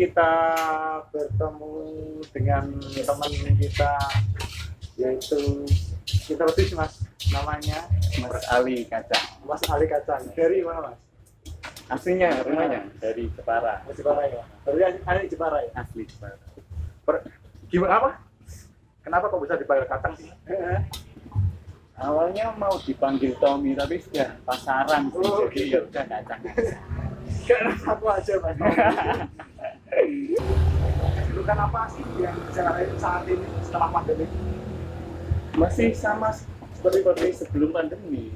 kita bertemu dengan teman kita, yaitu kita lebih Mas, namanya Mas Ali Kacang. Mas Ali Kacang. Dari mana Mas? Aslinya rumahnya dari Jepara. Jepara ya. Dari Ali Jepara ya. Asli Jepara. Gimana apa? Kenapa kok bisa dipanggil Kacang sih? Awalnya mau dipanggil Tommy tapi sudah pasaran sih, Oh, jadi gitu. ya udah Kacang. Karena aku aja Mas. Bukan apa sih yang jalanin saat ini setelah pandemi? Masih sama seperti sebelum pandemi.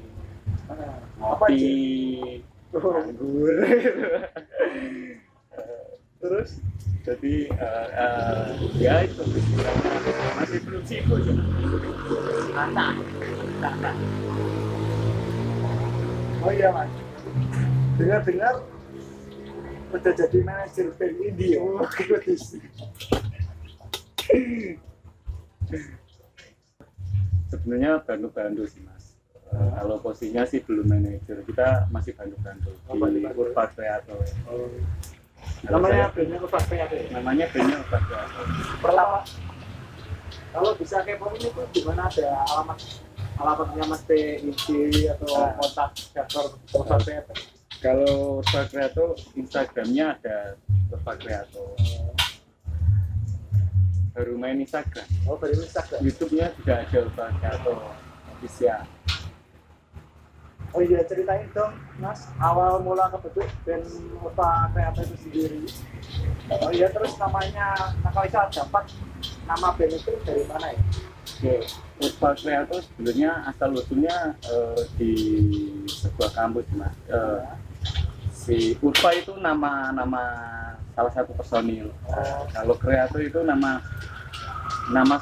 Apa aja? Ngopi, nganggur. Terus? Jadi ya itu masih belum sibuk ya. Kata. Oh iya Mas. Dengar-dengar udah jadi manajer band indie ya? Oh, Sebenarnya bantu-bantu sih Mas. Kalau posisinya sih belum manajer, kita masih bantu-bantu Oh, di bantu-bantu. Urban Creator. Namanya bandnya Urban Creator ya? Namanya bandnya Urban Creator. Pertama, kalau bisa kepo ini tuh gimana, ada alamatnya Mas IG atau kontak kantor Urban Creator? Kalau Urban Creator, Instagramnya ada Urban Creator. Baru main Instagram. Oh, dari Instagram. YouTube-nya juga ada Urban Creator official. Oh iya, ceritain dong Mas, awal mula kebentuk band Urban Creator itu sendiri. Oh iya, terus namanya, nah kalau bisa dapat nama band itu dari mana ya? Oke, Urban Creator sebenarnya asal usulnya di sebuah kampus Mas. Si Urba itu nama salah satu personil. Kalau Kreator itu nama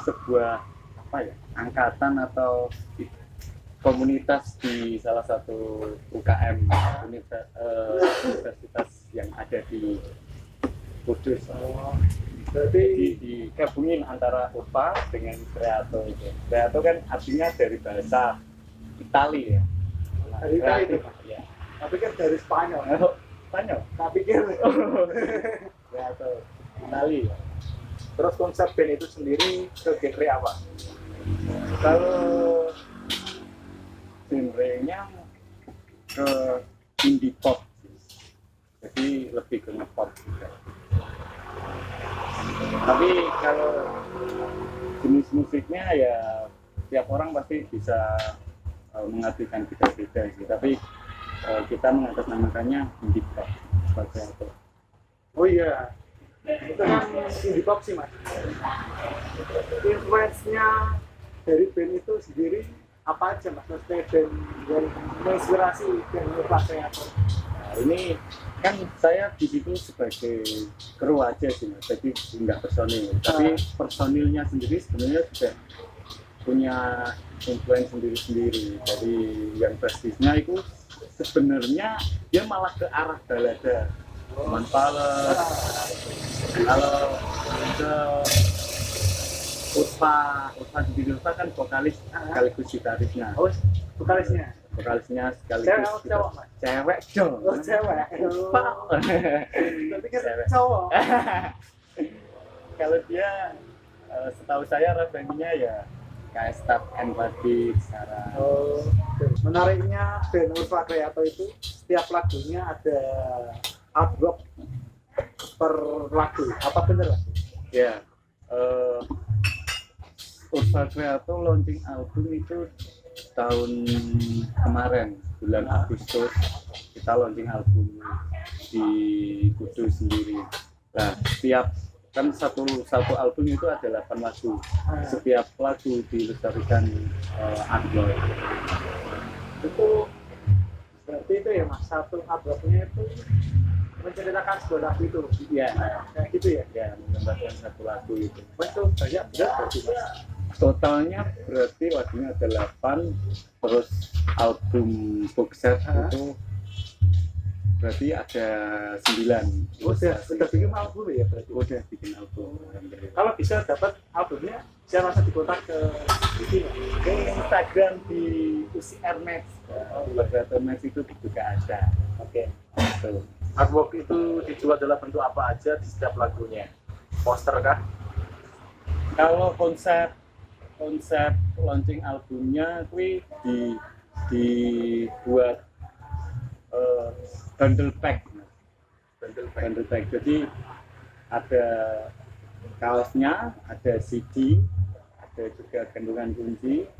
sebuah apa ya, angkatan atau komunitas di salah satu UKM universitas yang ada di Kudus. Berarti Jadi digabungin antara Urba dengan Kreator itu. Kreator kan artinya dari bahasa Itali ya. Dari Itali itu? Ya. tak pikir dari Spanyol. Spanyol. Tak pikir. Kreator Itali ya. Terus konsep band itu sendiri ke genre apa? Kalau genrenya ke indie pop sih. Jadi lebih ke ngepop juga. Tapi kalau jenis musiknya ya tiap orang pasti bisa mengartikan beda-beda sih. Tapi kita mengatasnamakannya indie pop sebagai itu. Oh iya, itu kan indie pop sih Mas. Influence-nya dari band itu sendiri apa aja Mas? Maksudnya band yang menginspirasi band Urban Creator. Nah, ini kan saya di situ sebagai kru aja sih Mas, jadi nggak personil. Tapi personilnya sendiri sebenarnya juga punya influence sendiri-sendiri. Jadi yang basisnya itu sebenarnya dia malah ke arah balada. Teman Pales, kalau ke Urba sendiri kan vokalis sekaligus gitarisnya. Oh, vokalisnya. Vokalisnya sekaligus Cewek atau cowok Mas? cewek dong. Oh cewek. Pak. Tapi kan Cewek. cowok. Kalau dia setahu saya revenue-nya ya kayak staff and body sekarang. Oh, menariknya band Urban Creator itu setiap lagunya ada artwork per lagu. Apa bener Mas? Ya, Urban Creator launching album itu tahun kemarin bulan Agustus kita launching album di Kudus sendiri. Nah, setiap kan satu album itu ada 8 lagu. Setiap lagu dilestarikan artwork. Itu berarti itu ya Mas, satu artworknya itu menceritakan sebuah lagu itu. Iya, Kayak gitu ya. ya menggambarkan satu lagu itu. Mas itu banyak berat berarti Mas. Totalnya berarti lagunya ada 8, terus album box set itu berarti ada 9. Udah bikin album ya berarti. Udah bikin album. Kalau bisa dapat albumnya, saya langsung dikontak ke sini. Ke Instagram di UCR Max. Creator Max itu juga ada. Oke. Tuh. Artwork itu dijual dalam bentuk apa aja di setiap lagunya? Poster kah? Kalau konsep launching albumnya kuwi dibuat bundle pack. Bundle pack. Jadi ada kaosnya, ada CD, ada juga gantungan kunci.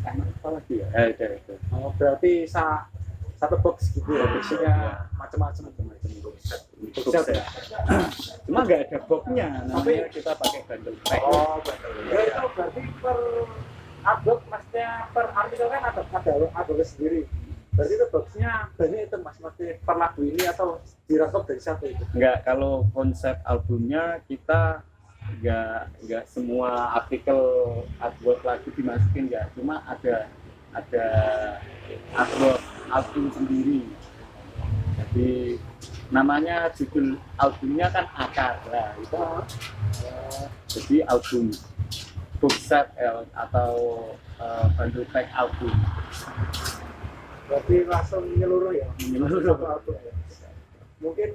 Apa lagi ya? Ada itu. Oh, berarti satu box gitu ya, isinya macam-macam. Box set. Cuma nggak ada boxnya, namanya kita pakai bundle pack. Oh, ya itu berarti per artwork maksudnya per artikel kan ada artwork sendiri. Berarti itu boxnya banyak itu mas, maksudnya per lagu ini atau dirangkum dari satu itu? Enggak, kalau konsep albumnya kita enggak semua artikel artwork lagu dimasukin, enggak, cuma ada artwork album sendiri. Jadi namanya judul albumnya kan Akar lah itu. Jadi album box set atau bundle pack album. Berarti langsung menyeluruh ya? Menyeluruh. Satu album ya? Mungkin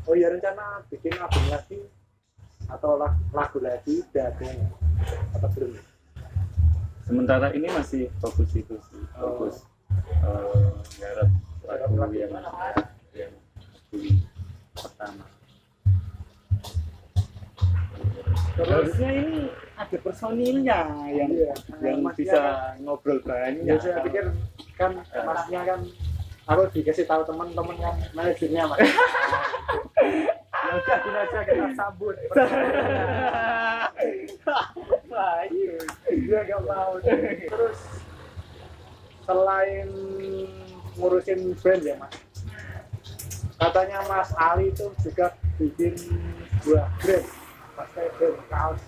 oh ya rencana bikin album lagi atau lagu lagi udah ada ya? Atau belum? Sementara ini masih fokus itu sih, fokus garap lagu yang pertama. Harusnya ini ada personilnya yang bisa ngobrol banyak. Ya saya pikir kan masnya kan aku dikasih tahu teman-teman yang manajernya mas. Ya udah gini aja kita sambut. Dia nggak mau. Terus selain ngurusin band ya mas, katanya Mas Ali itu juga bikin sebuah brand, mas kayak brand kaos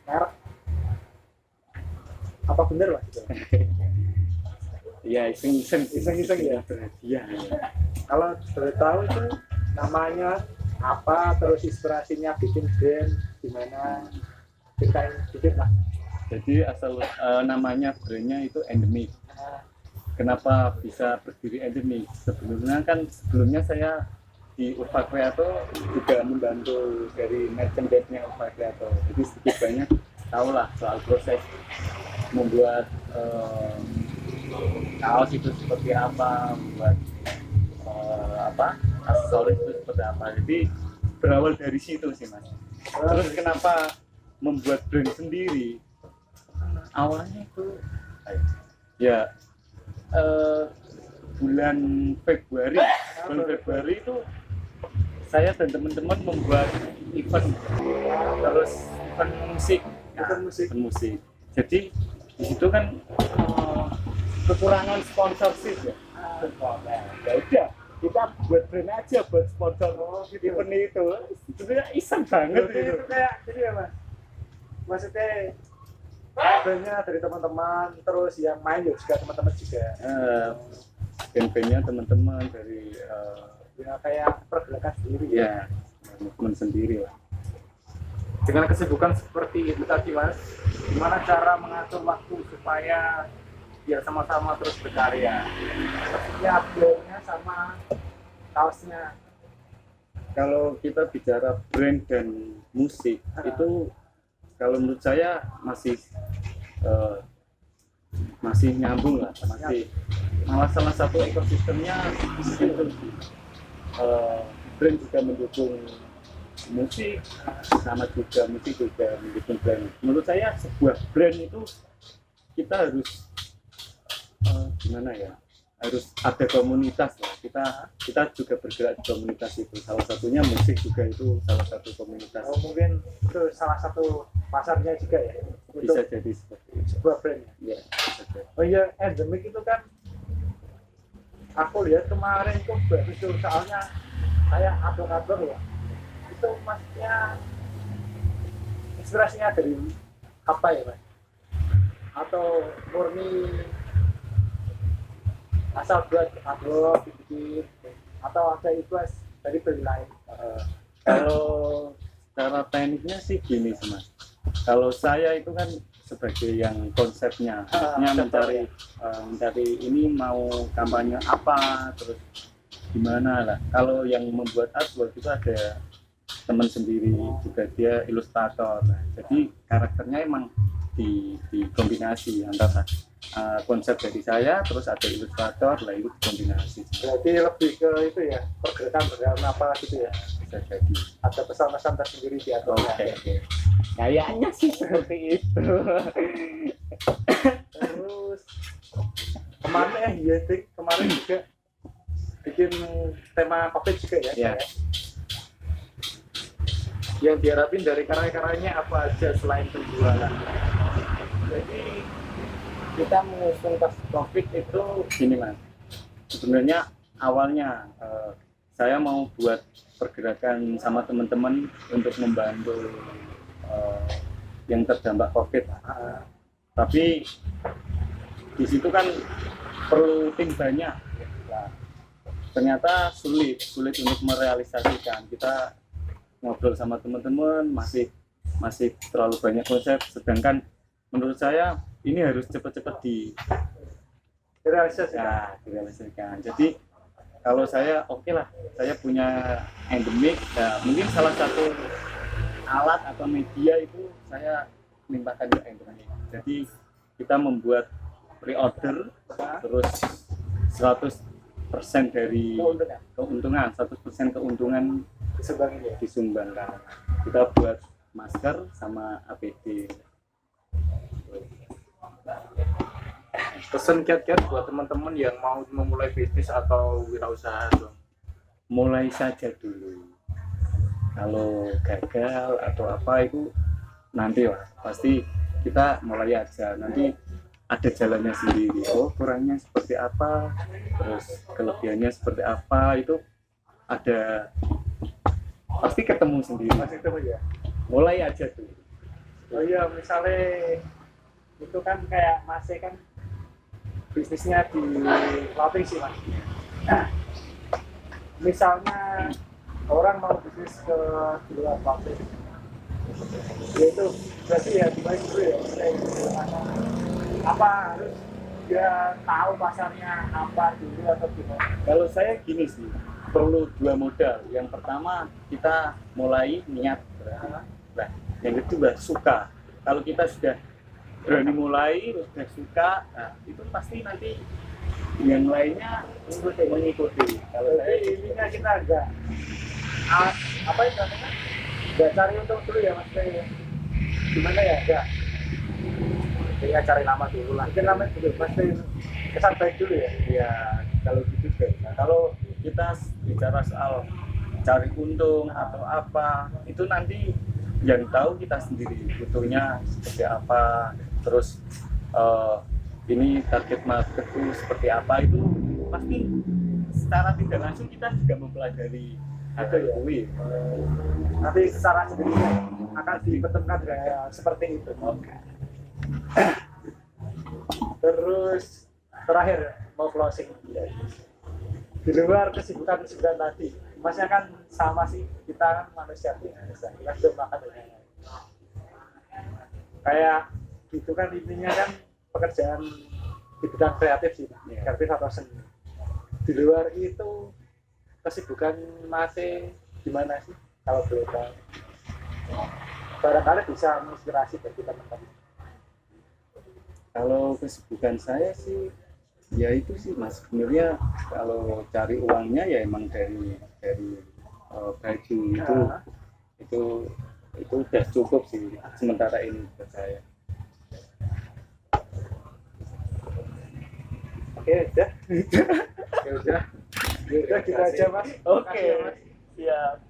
merek. Apa bener mas itu? Ya iseng-iseng ya. Iya. Kalau boleh tahu itu namanya apa, terus inspirasinya bikin band gimana, ceritain dikit lah. Jadi asal namanya brandnya itu Endemic. Kenapa bisa berdiri Endemic? Sebelumnya saya di Urfa Creator juga membantu dari merchandise-nya Urfa Creator. Jadi sedikit banyak tahulah soal proses membuat kaos itu seperti apa, membuat aksesoris itu seperti apa. Jadi berawal dari situ sih mas. Terus kenapa membuat brand sendiri? Awalnya itu ya bulan Februari itu saya dan teman-teman membuat event, terus event musik. Jadi di situ kan kekurangan sponsorship ya. Ya udah kita buat brand aja buat sponsor event itu. Sebenarnya iseng banget itu kayak jadi ya mas, maksudnya bandnya dari teman-teman, terus yang main juga teman-teman juga. Band-bandnya teman-teman dari Ya kayak pergerakan sendiri. ya teman sendiri lah. Dengan kesibukan seperti itu tadi mas, gimana cara mengatur waktu supaya biar sama-sama terus berkarya? Ya bandnya sama kaosnya. Kalau kita bicara brand dan musik itu kalau menurut saya masih nyambung lah, malah salah satu ekosistemnya itu brand juga mendukung musik, sama juga musik juga mendukung brand. Menurut saya sebuah brand itu kita harus gimana ya, harus ada komunitas lah. Kita juga bergerak di komunitas itu. Salah satunya musik juga itu salah satu komunitas. Oh, mungkin itu salah satu pasarnya juga ya. Bisa Untuk jadi seperti itu. sebuah brand. Ya, bisa jadi. Oh iya, Endemic itu kan aku lihat kemarin itu bagus tuh, soalnya saya ador-ador ya. Itu maksudnya inspirasinya dari apa ya mas? Atau murni asal buat ador bikin, atau ada influence dari band lain? Kalau cara tekniknya sih gini sih mas. Kalau saya itu kan sebagai yang konsepnya, mencari ini mau kampanye apa, terus gimana lah. Kalau yang membuat artwork itu ada teman sendiri juga, dia ilustrator. Nah, jadi karakternya emang dikombinasi antara konsep dari saya terus ada ilustrator lah, itu kombinasi. Berarti lebih ke itu ya, pergerakan apa gitu ya. Bisa jadi. Ada pesan-pesan tersendiri di atasnya. Oke. Kayaknya sih seperti itu. Terus kemarin kemarin juga bikin tema COVID juga ya. Ya. Yang diharapin dari karya-karyanya apa aja selain penjualan? Jadi kita mengusung pas COVID itu gini mas, sebenarnya awalnya saya mau buat pergerakan sama teman-teman untuk membantu yang terdampak COVID. Tapi di situ kan perlu tim banyak. Nah, ternyata sulit untuk merealisasikan. Kita ngobrol sama teman-teman masih terlalu banyak konsep, sedangkan menurut saya ini harus cepat-cepat direalisasikan. Jadi kalau saya oke lah, saya punya endemik, ya, mungkin salah satu alat atau media itu saya limpahkan ke endemik. Jadi kita membuat pre-order terus 100% dari keuntungan, 100% keuntungan disumbangkan. Kita buat masker sama APD. Pesan kiat-kiat buat teman-teman yang mau memulai bisnis atau wirausaha dong. Mulai saja dulu. Kalau gagal atau apa itu nanti lah, pasti kita mulai aja. Nanti ada jalannya sendiri. Oh, kurangnya seperti apa, terus kelebihannya seperti apa, itu ada, pasti ketemu sendiri. Masih ketemu ya. Mulai aja dulu. Oh iya, misalnya itu kan kayak masih kan bisnisnya di clothing sih mas. Misalnya orang mau bisnis ke di luar clothing, ya itu berarti ya dimulai dulu ya. Apa harus dia tahu pasarnya apa dulu atau gimana? Kalau saya gini sih, perlu dua modal. Yang pertama kita mulai niat, nah, yang kedua suka. Kalau kita sudah berani mulai, sudah suka, nah, itu pasti nanti yang lainnya mengikuti. Kalau saya ininya kita agak apa itu namanya? Nggak cari untung dulu ya mas. Gimana ya? Enggak. Ya cari nama dulu lah. Mungkin namanya dulu pasti kesan baik dulu ya. ya kalau gitu juga. Nah, kalau kita bicara soal cari untung atau apa, itu nanti yang tahu kita sendiri butuhnya seperti apa, terus ini target marketku seperti apa, itu pasti secara tidak langsung kita juga mempelajari Itu ya. Nanti secara sendiri akan dipertemukan kayak seperti itu. Terus terakhir mau closing. Di luar kesibukan tadi, masnya kan sama sih, kita kan manusia biasa, kita belum makan kayak gitu kan, intinya kan pekerjaan di bidang kreatif sih, kreatif atau seni. Di luar itu kesibukan masih gimana sih kalau boleh tahu? Barangkali bisa menginspirasi bagi teman-teman. Kalau kesibukan saya sih ya itu sih mas, sebenarnya kalau cari uangnya ya emang dari baju itu udah cukup sih sementara ini buat saya. Oke, udah. Ya udah. Udah gitu aja mas. Oke, siap.